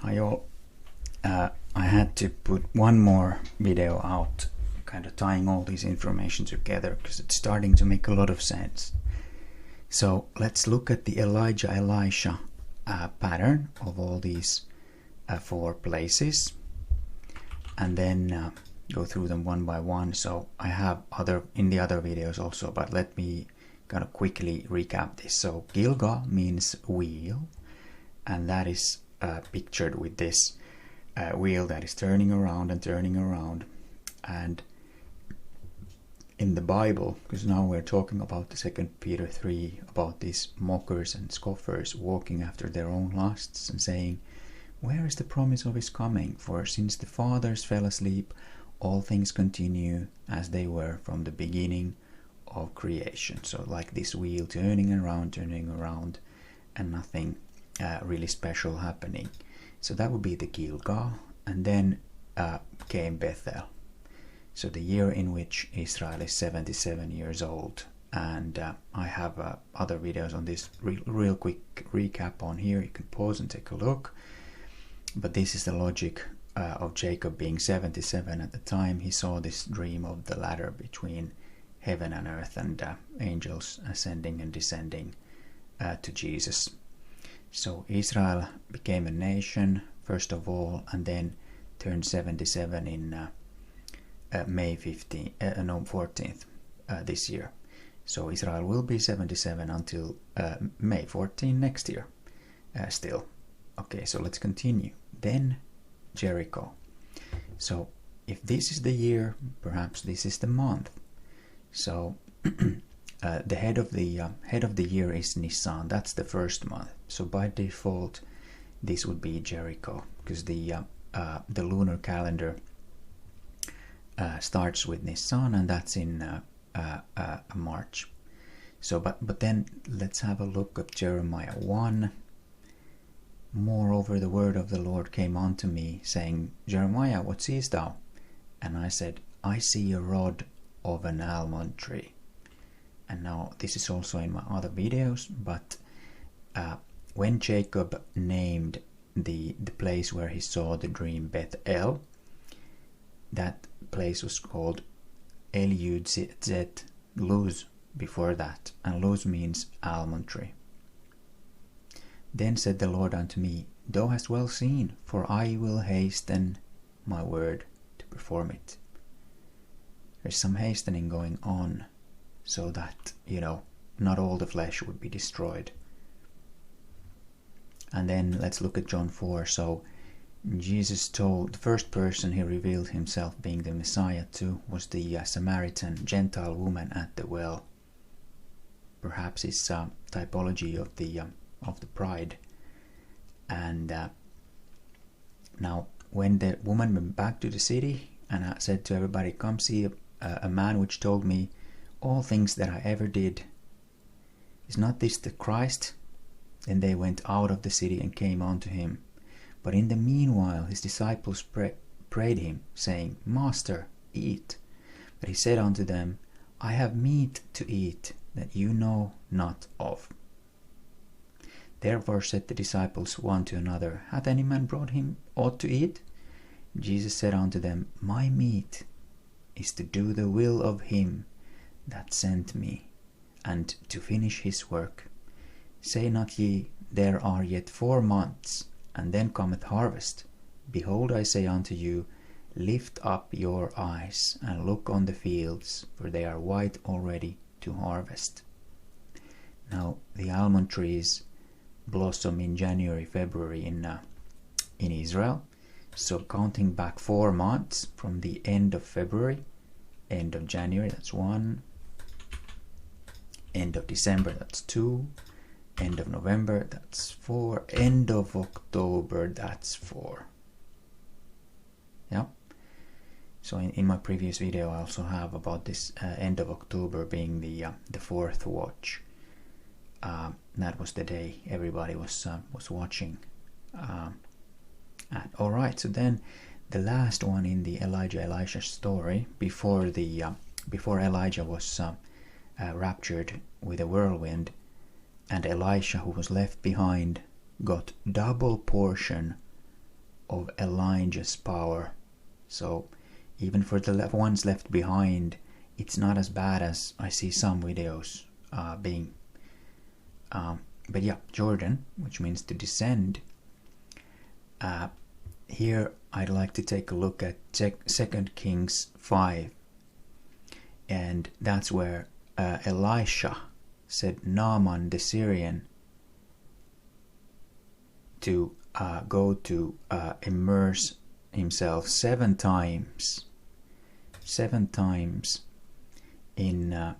I had to put one more video out, kind of tying all these information together because it's starting to make a lot of sense. So let's look at the Elijah-Elisha pattern of all these 4 places, and then go through them one by one. So I have in the other videos also, but let me kind of quickly recap this. So Gilgal means wheel, and that is pictured with this wheel that is turning around and turning around. And in the Bible, because now we're talking about the 2 Peter 3, about these mockers and scoffers walking after their own lusts and saying, where is the promise of his coming? For since the fathers fell asleep, all things continue as they were from the beginning of creation. So like this wheel turning around, and nothing really special happening. So that would be the Gilgal. And then came Bethel. So the year in which Israel is 77 years old. And I have other videos on this, real quick recap on here. You can pause and take a look. But this is the logic of Jacob being 77 at the time. He saw this dream of the ladder between heaven and earth, and angels ascending and descending to Jesus. So Israel became a nation first of all, and then turned 77 in May 14th this year. So Israel will be 77 until May 14 next year still. Okay, so let's continue. Then Jericho. So if this is the year, perhaps this is the month. So the head of the year is Nisan. That's the first month. So by default, this would be Jericho, because the lunar calendar starts with Nisan, and that's in March. So, but then let's have a look at Jeremiah 1. Moreover, the word of the Lord came unto me, saying, Jeremiah, what seest thou? And I said, I see a rod of an almond tree. And now this is also in my other videos, but when Jacob named the place where he saw the dream Bethel, that place was called Eliud-Zet Luz before that, and Luz means almond tree. Then said the Lord unto me, Thou hast well seen, for I will hasten my word to perform it. There's some hastening going on, so that, not all the flesh would be destroyed. And then let's look at John 4. So Jesus told, the first person he revealed himself being the Messiah to was the Samaritan Gentile woman at the well. Perhaps it's a typology of the bride. And now when the woman went back to the city and said to everybody, come see a man which told me all things that I ever did, is not this the Christ? Then they went out of the city and came unto him. But in the meanwhile his disciples prayed him, saying, Master, eat. But he said unto them, I have meat to eat that you know not of. Therefore said the disciples one to another, Hath any man brought him aught to eat? Jesus said unto them, My meat is to do the will of him that sent me, and to finish his work. Say not ye, There are yet 4 months, and then cometh harvest. Behold, I say unto you, Lift up your eyes, and look on the fields, for they are white already to harvest. Now the almond trees blossom in January, February in Israel. So counting back 4 months from the end of February, end of January, that's 1, end of December, that's 2, end of November, that's 4, end of October, that's 4. Yeah. So in my previous video I also have about this end of October being the 4th watch. That was the day everybody was watching. All right. So then the last one in the Elijah-Elisha story, before Elijah was raptured with a whirlwind, and Elisha, who was left behind, got double portion of Elijah's power. So even for the ones left behind, it's not as bad as I see some videos being. But yeah, Jordan, which means to descend. Here I'd like to take a look at 2 Kings 5. And that's where Elisha said Naaman the Syrian to go to immerse himself 7 times in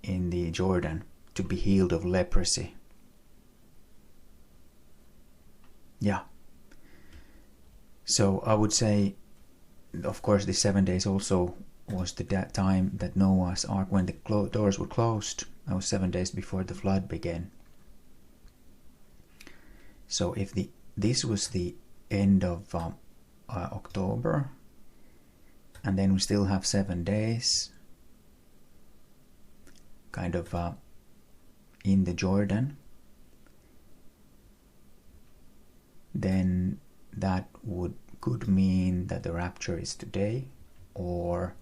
the Jordan to be healed of leprosy. Yeah. So I would say, of course, the 7 days also was the time that Noah's Ark, when the doors were closed, that was 7 days before the flood began. So if this was the end of October, and then we still have 7 days kind of in the Jordan, then that could mean that the rapture is today, or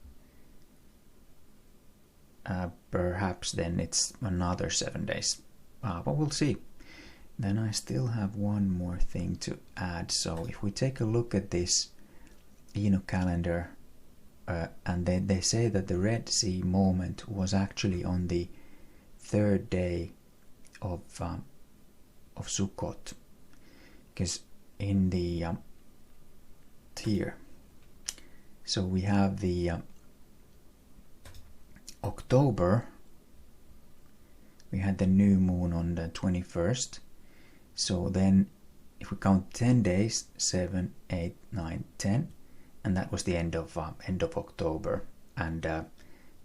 perhaps then it's another 7 days, but we'll see. Then I still have one more thing to add. So if we take a look at this Enoch calendar, and they say that the Red Sea moment was actually on the 3rd day of Sukkot, because in the here, so we have the October, we had the new moon on the 21st. So then if we count 10 days, 7, 8, 9, 10, and that was the end of October, and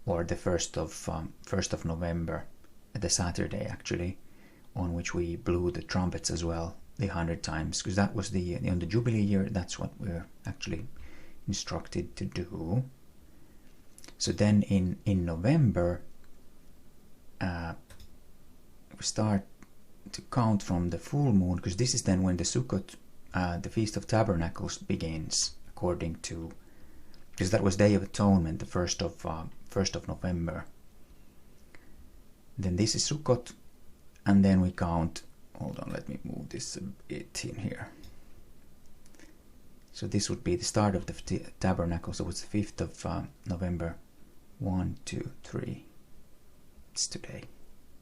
or the 1st of November, the Saturday actually, on which we blew the trumpets as well, the 100 times, because that was on the Jubilee year. That's what we're actually instructed to do. So then in November, we start to count from the full moon, because this is then when the Sukkot, the Feast of Tabernacles, begins, according to, because that was Day of Atonement, the 1st of November. Then this is Sukkot, and then we count. Hold on, let me move this a bit in here. So this would be the start of the Tabernacle. So it's the 5th of November. 1, 2, 3. It's today.